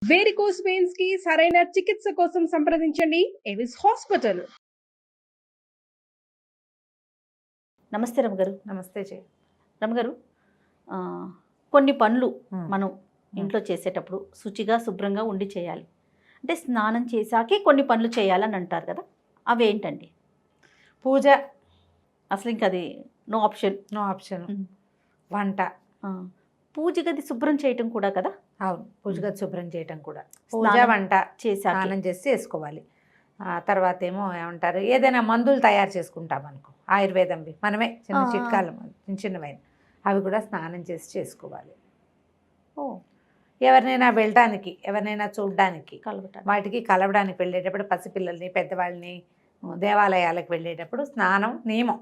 Varicose veins కి సరైన చికిత్స కోసం సంప్రదించండి ఎవిస్ హాస్పిటల్. నమస్తే రమగారు. నమస్తే రమగారు, కొన్ని పనులు మనం ఇంట్లో చేసేటప్పుడు శుచిగా శుభ్రంగా ఉండి చేయాలి. అంటే స్నానం చేశాకే కొన్ని పనులు చేయాలని అంటారు కదా, అవి ఏంటండి? పూజ అసలు ఇంకా అది నో ఆప్షన్. వంట, పూజ గది శుభ్రం చేయటం కూడా కదా. అవును, పూజ గది శుభ్రం చేయటం కూడా. పూజ వంట స్నానం చేసి చేసుకోవాలి. తర్వాత ఏమో ఏమంటారు, ఏదైనా మందులు తయారు చేసుకుంటాం అనుకో, ఆయుర్వేదంవి మనమే చిన్న చిట్కాలు చిన్నవైన అవి కూడా స్నానం చేసి చేసుకోవాలి. ఎవరినైనా వెళ్ళడానికి, ఎవరినైనా చూడడానికి, వాటికి కలవడానికి వెళ్ళేటప్పుడు, పసిపిల్లల్ని పెద్దవాళ్ళని దేవాలయాలకు వెళ్ళేటప్పుడు స్నానం నియమం,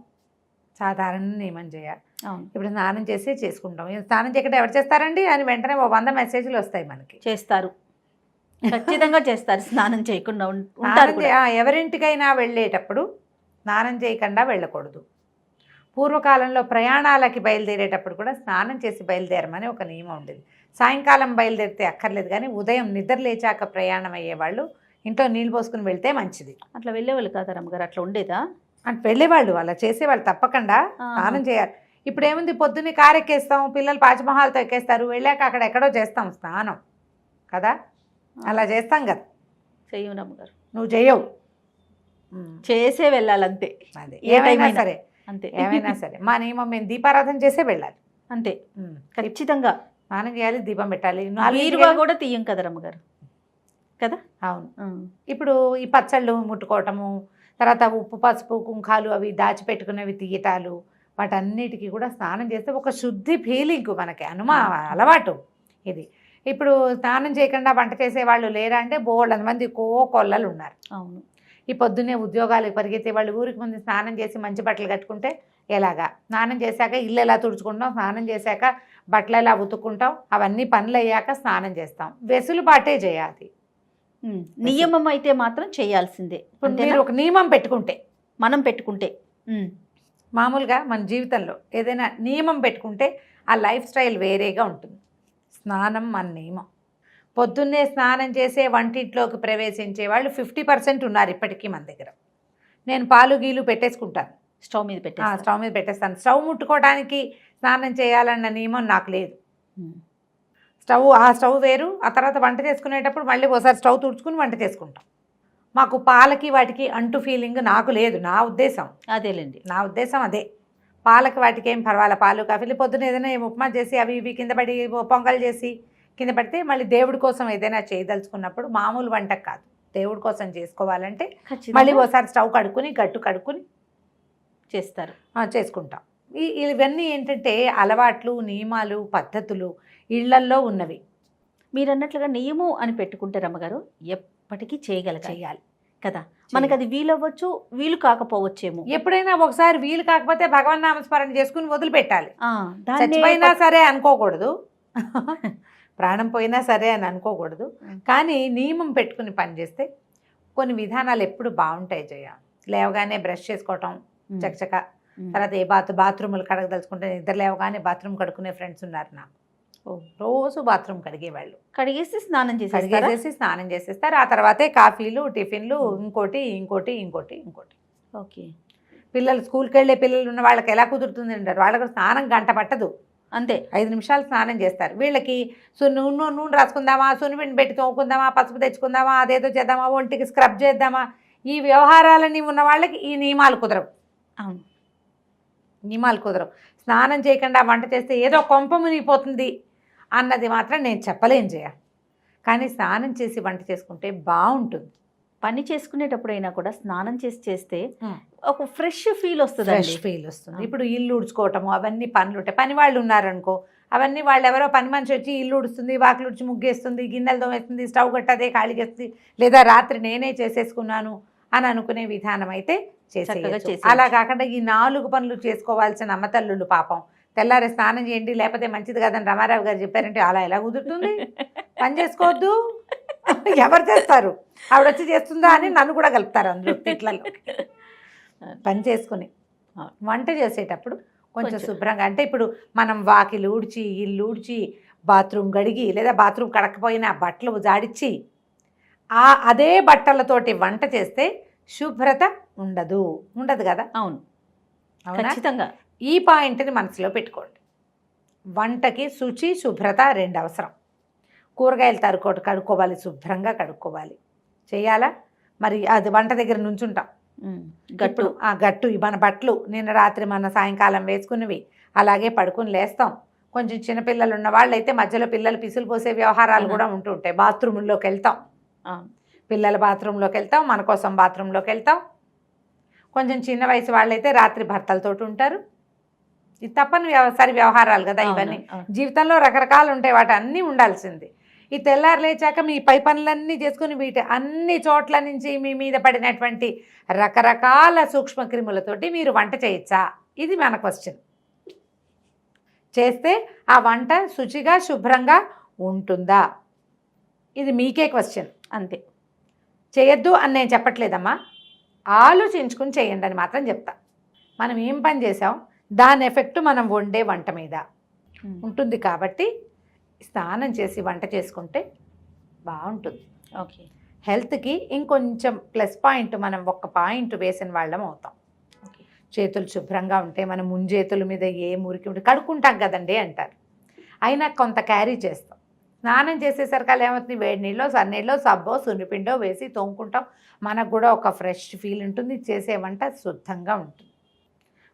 సాధారణ నియమం చేయాలి. ఇప్పుడు స్నానం చేసి చేసుకుంటాం. స్నానం చేయకుండా ఎవరు చేస్తారండి అని వెంటనే 100 మెసేజ్లు వస్తాయి మనకి. చేస్తారు, ఖచ్చితంగా చేస్తారు. స్నానం చేయకుండా ఎవరింటికైనా వెళ్ళేటప్పుడు స్నానం చేయకుండా వెళ్ళకూడదు. పూర్వకాలంలో ప్రయాణాలకి బయలుదేరేటప్పుడు కూడా స్నానం చేసి బయలుదేరమని ఒక నియమం ఉండేది. సాయంకాలం బయలుదేరితే అక్కర్లేదు, కానీ ఉదయం నిద్ర లేచాక ప్రయాణం అయ్యేవాళ్ళు ఇంట్లో నీళ్ళు పోసుకుని వెళ్తే మంచిది. అట్లా వెళ్ళేవాళ్ళు కాదా రమ్మగారు? అట్లా ఉండేదా? అంటే వెళ్ళేవాళ్ళు, అలా చేసేవాళ్ళు, తప్పకుండా స్నానం చేయాలి. ఇప్పుడు ఏముంది, పొద్దున్నే కారు ఎక్కేస్తాం, పిల్లలు పాచిమహాల్తో ఎక్కేస్తారు, వెళ్ళాక అక్కడ ఎక్కడో చేస్తాం స్నానం కదా, అలా చేస్తాం కదా. చెయ్యవు రమ్మగారు, నువ్వు చెయ్యవు, చేసే వెళ్ళాలంతే. అదే ఏమైనా సరే, అంతే ఏమైనా సరే మా నియమం, మేము దీపారాధన చేసే వెళ్ళాలి అంతే. ఖచ్చితంగా స్నానం చేయాలి, దీపం పెట్టాలి. బీరువా కూడా తీయం కదా రమ్మగారు కదా. అవును. ఇప్పుడు ఈ పచ్చళ్ళు ముట్టుకోవటము, తర్వాత ఉప్పు పసుపు కుంకాలు అవి దాచిపెట్టుకునేవి తీయటాలు, వాటన్నిటికీ కూడా స్నానం చేస్తే ఒక శుద్ధి ఫీలింగ్ మనకి అలవాటు ఇది. ఇప్పుడు స్నానం చేయకుండా వంట చేసేవాళ్ళు లేరా అంటే బోళ్ళంత మంది కొల్లలు ఉన్నారు. అవును. ఈ పొద్దున్నే ఉద్యోగాలకు పరిగెత్తే వాళ్ళు ఊరికి ముందు స్నానం చేసి మంచి బట్టలు కట్టుకుంటే ఎలాగా, స్నానం చేశాక ఇల్లు ఎలా తుడుచుకుంటాం, స్నానం చేశాక బట్టలు ఎలా ఉతుక్కుంటాం, అవన్నీ పనులు అయ్యాక స్నానం చేస్తాం. వెసులుబాటే చేయాలి. నియమం అయితే మాత్రం చేయాల్సిందే. మీరు ఒక నియమం పెట్టుకుంటే, మనం పెట్టుకుంటే, మామూలుగా మన జీవితంలో ఏదైనా నియమం పెట్టుకుంటే ఆ లైఫ్ స్టైల్ వేరేగా ఉంటుంది. స్నానం మన నియమం. పొద్దున్నే స్నానం చేసే వంటింట్లోకి ప్రవేశించే వాళ్ళు 50% ఉన్నారు ఇప్పటికీ మన దగ్గర. నేను పాలు గీలు పెట్టేసుకుంటాను, స్టవ్ మీద పెట్టేస్తాను. స్టవ్ ముట్టుకోవడానికి స్నానం చేయాలన్న నియమం నాకు లేదు. ఆ స్టవ్ వేరు, ఆ తర్వాత వంట చేసుకునేటప్పుడు మళ్ళీ ఒకసారి స్టవ్ తుడుచుకుని వంట చేసుకుంటాం. మాకు పాలకి వాటికి అంటు ఫీలింగ్ నాకు లేదు. నా ఉద్దేశం అదేలేండి, నా ఉద్దేశం అదే. పాలకి వాటికి ఏం పర్వాలే, పాలు కాఫీలు పొద్దున ఏదైనా ఉప్మా చేసి అవి ఇవి కింద పడి పొంగల్ చేసి కింద పడితే మళ్ళీ దేవుడి కోసం ఏదైనా చేయదలుచుకున్నప్పుడు, మామూలు వంటకు కాదు, దేవుడి కోసం చేసుకోవాలంటే మళ్ళీ ఒకసారి స్టవ్ కడుక్కుని చేస్తారు, చేసుకుంటాం. ఇవన్నీ ఏంటంటే అలవాట్లు, నియమాలు, పద్ధతులు ఇళ్లల్లో ఉన్నవి. మీరు అన్నట్లుగా నియమం అని పెట్టుకుంటే రమ్మగారు ఎప్పటికీ చేయాలి కదా. మనకు అది వీలవ్వచ్చు, వీలు కాకపోవచ్చేమో. ఎప్పుడైనా ఒకసారి వీలు కాకపోతే భగవన్ నామస్మరణ చేసుకుని వదిలిపెట్టాలి. చచ్చిపోయినా సరే అనుకోకూడదు, ప్రాణం పోయినా సరే అని అనుకోకూడదు. కానీ నియమం పెట్టుకుని పనిచేస్తే కొన్ని విధానాలు ఎప్పుడు బాగుంటాయి. లేవగానే బ్రష్ చేసుకోవటం చకచక, తర్వాత బాత్రూములు కడగదలుచుకుంటే నిద్ర లేవగానే బాత్రూమ్ కడుక్కునే ఫ్రెండ్స్ ఉన్నారు నాకు. రోజు బాత్రూమ్ కడిగేవాళ్ళు, కడిగేసి స్నానం చేసేస్తారు. ఆ తర్వాతే కాఫీలు, టిఫిన్లు, ఇంకోటి. ఓకే. పిల్లలు స్కూల్కి వెళ్ళే పిల్లలు ఉన్న వాళ్ళకి ఎలా కుదురుతుంది అంటారు, వాళ్ళకి స్నానం గంట పట్టదు, అంతే 5 నిమిషాలు స్నానం చేస్తారు. వీళ్ళకి నూనె రాసుకుందామా, సున్నిపిండి పెట్టి తోముకుందామా, పసుపు తెచ్చుకుందామా, అదేదో చేద్దామా, ఒంటికి స్క్రబ్ చేద్దామా, ఈ వ్యవహారాలన్నీ ఉన్న వాళ్ళకి ఈ నియమాలు కుదరవు. అవును, నియమాలు కుదరవు. స్నానం చేయకుండా వంట చేస్తే ఏదో కొంప మునిగిపోతుంది అన్నది మాత్రం నేను చెప్పలేను కానీ స్నానం చేసి వంట చేసుకుంటే బాగుంటుంది. పని చేసుకునేటప్పుడైనా కూడా స్నానం చేస్తే ఒక ఫ్రెష్ ఫీల్ వస్తుంది. ఇప్పుడు ఇల్లు ఉడుచుకోవటము అవన్నీ పనులు ఉంటాయి. పని వాళ్ళు ఉన్నారనుకో, అవన్నీ వాళ్ళు ఎవరో పని మనిషి వచ్చి ఇల్లు ఉడుస్తుంది, వాకిలు ఉడిచి ముగ్గేస్తుంది, గిన్నెలు తోమేస్తుంది, స్టవ్ కట్టదే ఖాళీగేస్తుంది, లేదా రాత్రి నేనే చేసేసుకున్నాను అని అనుకునే విధానం అయితే చేసేయచ్చు. అలా కాకుండా ఈ 4 పనులు చేసుకోవాల్సిన అమ్మతల్లుళ్ళు పాపం తెల్లారే స్నానం చేయండి లేకపోతే మంచిది కదని రమారావు గారు చెప్పారంటే అలా ఎలా కుదురుతుంది? పని చేసుకోవద్దు, ఎవరు చేస్తారు? ఆవిడ వచ్చి చేస్తుందా అని నన్ను కూడా కలుపుతారు అందులో తిట్లలో. పని చేసుకుని వంట చేసేటప్పుడు కొంచెం శుభ్రంగా, అంటే ఇప్పుడు మనం వాకిలు ఊడ్చి, ఇల్లు ఊడ్చి, బాత్రూమ్ గడిగి లేదా బాత్రూమ్ కడకపోయినా బట్టలు జాడిచ్చి అదే బట్టలతోటి వంట చేస్తే శుభ్రత ఉండదు కదా. అవును, అవునా? ఖచ్చితంగా. ఈ పాయింట్ని మనసులో పెట్టుకోండి. వంటకి శుచి శుభ్రత 2 అవసరం. కూరగాయలు కడుక్కోవాలి, శుభ్రంగా కడుక్కోవాలి. చేయాలా? మరి అది వంట దగ్గర నుంచుంటాం. గట్టు మన బట్టలు నిన్న రాత్రి మన సాయంకాలం వేసుకున్నవి అలాగే పడుకుని లేస్తాం. కొంచెం చిన్నపిల్లలు ఉన్న వాళ్ళైతే మధ్యలో పిల్లలు పిసులు పోసే వ్యవహారాలు కూడా ఉంటుంటాయి. బాత్రూంలోకి వెళ్తాం, పిల్లల బాత్రూంలోకి వెళ్తాం, మన కోసం బాత్రూంలోకి వెళ్తాం. కొంచెం చిన్న వయసు వాళ్ళైతే రాత్రి భర్తలతోటి ఉంటారు. ఇది తప్పని వ్యవహారాలు కదా ఇవన్నీ. జీవితంలో రకరకాలు ఉంటాయి, వాటి అన్నీ ఉండాల్సింది. ఈ తెల్లారు లేచాక మీ పై పనులన్నీ చేసుకుని వీటి అన్ని చోట్ల నుంచి మీ మీద పడినటువంటి రకరకాల సూక్ష్మక్రిములతోటి మీరు వంట చేయొచ్చా? ఇది మన క్వశ్చన్. చేస్తే ఆ వంట శుచిగా శుభ్రంగా ఉంటుందా? ఇది మీకే క్వశ్చన్. అంతే. చేయొద్దు అని నేను చెప్పట్లేదమ్మా, ఆలోచించుకుని చేయండి అని మాత్రం చెప్తా. మనం ఏం పని చేసాం దాని ఎఫెక్ట్ మనం వండే వంట మీద ఉంటుంది. కాబట్టి స్నానం చేసి వంట చేసుకుంటే బాగుంటుంది. ఓకే. హెల్త్కి ఇంకొంచెం ప్లస్ పాయింట్, మనం ఒక్క పాయింట్ వేసిన వాళ్ళం అవుతాం. చేతులు శుభ్రంగా ఉంటే మనం ముంజేతుల మీద ఏ మురికి ఉంటే కడుక్కుంటాం కదండి అంటారు. అయినా కొంత క్యారీ చేస్తాం. స్నానం చేసేసరికి ఏమవుతుంది, వేడి నీళ్ళు సన్నీళ్ళు సబ్బో సున్నిపిండో వేసి తోముకుంటాం. మనకు కూడా ఒక ఫ్రెష్ ఫీల్ ఉంటుంది. చేసే వంట శుద్ధంగా ఉంటుంది.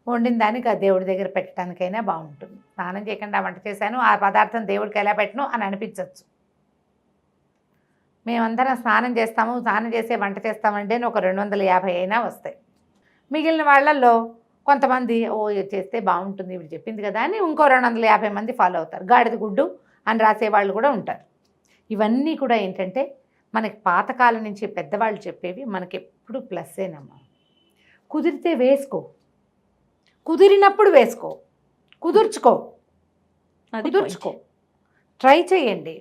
వండిన దానికి ఆ దేవుడి దగ్గర పెట్టడానికైనా బాగుంటుంది. స్నానం చేయకుండా వంట చేశాను, ఆ పదార్థం దేవుడికి ఎలా పెట్టను అని అనిపించవచ్చు. మేమందరం స్నానం చేస్తాము, స్నానం చేసే వంట చేస్తామంటే ఒక 250 అయినా వస్తాయి. మిగిలిన వాళ్ళల్లో కొంతమంది చేస్తే బాగుంటుంది ఇప్పుడు చెప్పింది కదా అని ఇంకో 250 మంది ఫాలో అవుతారు. గాడిద గుడ్డు అని రాసేవాళ్ళు కూడా ఉంటారు. ఇవన్నీ కూడా ఏంటంటే మనకి పాతకాలం నుంచి పెద్దవాళ్ళు చెప్పేవి మనకి ఎప్పుడు ప్లస్సేనమ్మా. కుదిరితే వేసుకో, కుదిరినప్పుడు వేసుకో, కుదుర్చుకో, ట్రై చేయండి.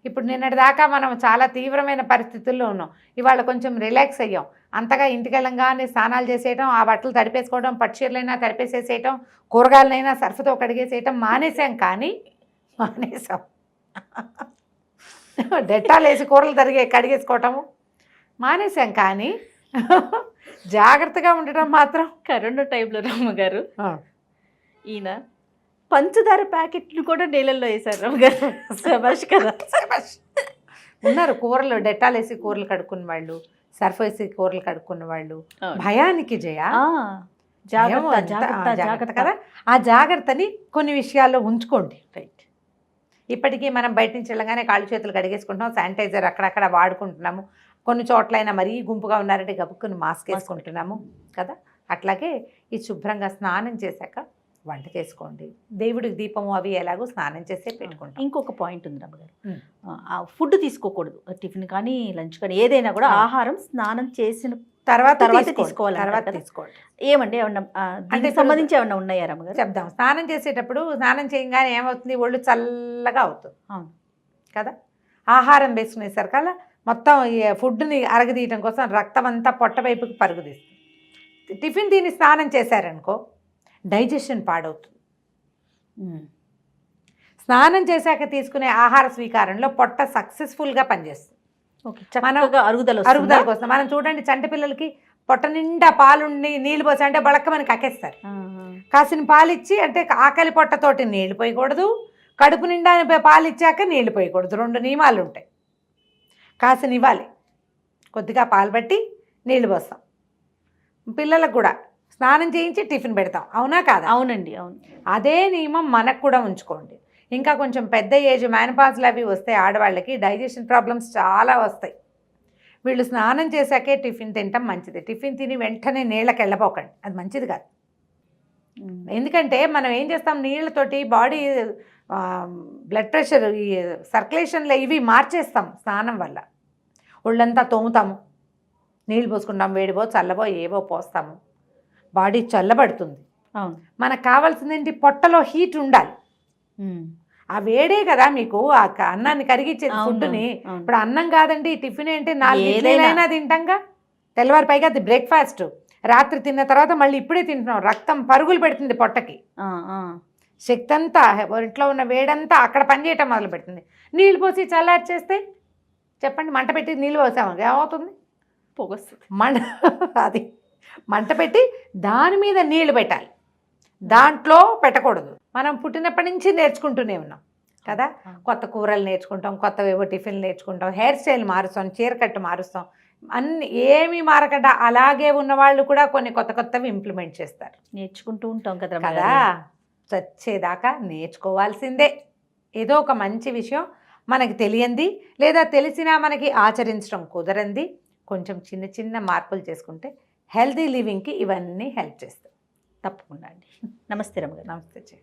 ఇప్పుడు నిన్నటి దాకా మనం చాలా తీవ్రమైన పరిస్థితుల్లో ఉన్నాం. ఇవాళ కొంచెం రిలాక్స్ అయ్యాం. అంతగా ఇంటికి వెళ్ళంగానే స్నానాలు చేసేయటం, ఆ బట్టలు తడిపేసుకోవడం, పట్టుచీరలైనా తడిపేసేసేయటం, కూరగాయలైనా సర్ఫతో కడిగేసేయటం మానేసాం. డెట్టాలు వేసి కూరలు కడిగేసుకోవటము మానేసాం. కానీ జాగ్రత్తగా ఉండటం మాత్రం. కరోనా టైంలో రమ్మగారు ఈయన పంచదార ప్యాకెట్లు కూడా నీళ్ళల్లో వేశారు రమ్మగారు. శభాష్ కదా. ఉన్నారు కూరలు డెట్టాలు వేసి కూరలు కడుక్కున్న వాళ్ళు, సర్ఫ్ వేసి కూరలు కడుక్కున్న వాళ్ళు. భయానికి జాగ్రత్త కదా. ఆ జాగ్రత్తని కొన్ని విషయాల్లో ఉంచుకోండి. రైట్. ఇప్పటికీ మనం బయట నుంచి వెళ్ళగానే కాళ్ళు చేతులు కడిగేసుకుంటాం, శానిటైజర్ అక్కడక్కడ వాడుకుంటున్నాము. కొన్ని చోట్లైనా మరీ గుంపుగా ఉన్నారంటే గబుక్కుని మాస్క్ వేసుకుంటున్నాము కదా. అట్లాగే ఈ శుభ్రంగా స్నానం చేశాక వంట చేసుకోండి. దేవుడికి దీపము అవి ఎలాగో స్నానం చేసే పెట్టుకుంటాం. ఇంకొక పాయింట్ ఉంది రమ్మగారు, ఫుడ్ తీసుకోకూడదు. టిఫిన్ కానీ లంచ్ కానీ ఏదైనా కూడా ఆహారం స్నానం చేసిన తర్వాత తీసుకోవాలి. ఏమండి ఏమన్నా దీనికి సంబంధించి ఏమన్నా ఉన్నాయా రమ్మగారు? చెప్దాం. స్నానం చేసేటప్పుడు స్నానం చేయగానే ఏమవుతుంది, ఒళ్ళు చల్లగా అవుతుంది. అవును కదా. ఆహారం వేసుకునేసరికల్లా మొత్తం ఫుడ్ని అరగదీయటం కోసం రక్తం అంతా పొట్ట వైపుకి పరుగుదీస్తుంది. టిఫిన్ తిని స్నానం చేశారనుకో డైజెషన్ పాడవుతుంది. స్నానం చేశాక తీసుకునే ఆహార స్వీకారంలో పొట్ట సక్సెస్ఫుల్గా పనిచేస్తుంది. అరుగుదల కోసం మనం చూడండి, చంటి పిల్లలకి పొట్ట నిండా పాలుండి నీళ్ళు పోసి అంటే బళక్కమని కక్కేస్తారు. కాసిన పాలు ఇచ్చి అంటే ఆకలి పొట్టతోటి నీళ్లు పోయకూడదు, కడుపు నిండా పాలు ఇచ్చాక నీళ్లు పోయకూడదు. 2 నియమాలు ఉంటాయి. కాసిన ఇవ్వాలి, కొద్దిగా పాలు బట్టి నీళ్లు పోస్తాం. పిల్లలకు కూడా స్నానం చేయించి టిఫిన్ పెడతాం, అవునా కాదా? అవునండి, అవును. అదే నియమం మనకు కూడా ఉంచుకోండి. ఇంకా కొంచెం పెద్ద ఏజ్ మెనోపాజ్లు అవి వస్తే ఆడవాళ్ళకి డైజెషన్ ప్రాబ్లమ్స్ చాలా వస్తాయి. వీళ్ళు స్నానం చేశాకే టిఫిన్ తినటం మంచిది. టిఫిన్ తిని వెంటనే నీళ్ళకి వెళ్ళపోకండి, అది మంచిది కాదు. ఎందుకంటే మనం ఏం చేస్తాం, నీళ్ళతోటి బాడీ బ్లడ్ ప్రెషర్ ఈ సర్క్యులేషన్లో ఇవి మార్చేస్తాం. స్నానం వల్ల ఒళ్ళంతా తోముతాము, నీళ్ళు పోసుకుంటాం, వేడిపో చల్లబో ఏవో పోస్తాము, బాడీ చల్లబడుతుంది. అవును. మనకు కావాల్సింది ఏంటి, పొట్టలో హీట్ ఉండాలి. ఆ వేడే కదా మీకు ఆ అన్నాన్ని కరిగించేది ఫుడ్ని. ఇప్పుడు అన్నం కాదండి, టిఫిన్ ఏంటి 4 ఇడ్లీలైనా తింటాంగా. తెల్లవారి పైగా అది బ్రేక్ఫాస్ట్. రాత్రి తిన్న తర్వాత మళ్ళీ ఇప్పుడే తింటున్నాం. రక్తం పరుగులు పెడుతుంది పొట్టకి, శక్తి అంతా ఒంట్లో ఉన్న వేడంతా అక్కడ పనిచేయటం మొదలుపెడుతుంది. నీళ్ళు పోసి చల్లారి చేస్తే చెప్పండి, మంట పెట్టి నీళ్ళు పోసాము ఏమవుతుంది? పొగొస్తుంది. అది మంట పెట్టి దాని మీద నీళ్లు పెట్టాలి, దాంట్లో పెట్టకూడదు. మనం పుట్టినప్పటి నుంచి నేర్చుకుంటూనే ఉన్నాం కదా, కొత్త కూరలు నేర్చుకుంటాం, కొత్తవేవో టిఫిన్లు నేర్చుకుంటాం, హెయిర్ స్టైల్ మారుస్తాం, చీరకట్టు మారుస్తాం, అన్ని ఏమీ మారకుండా అలాగే ఉన్న వాళ్ళు కూడా కొన్ని కొత్త కొత్తవి ఇంప్లిమెంట్ చేస్తారు. నేర్చుకుంటూ ఉంటాం కదా కదా, చచ్చేదాకా నేర్చుకోవాల్సిందే. ఏదో ఒక మంచి విషయం మనకి తెలియంది లేదా తెలిసినా మనకి ఆచరించడం కుదరంది కొంచెం చిన్న చిన్న మార్పులు చేసుకుంటే హెల్తీ లివింగ్కి ఇవన్నీ హెల్ప్ చేస్తాయి. తప్పకుండా అండి. నమస్తే రమగారు. నమస్తే.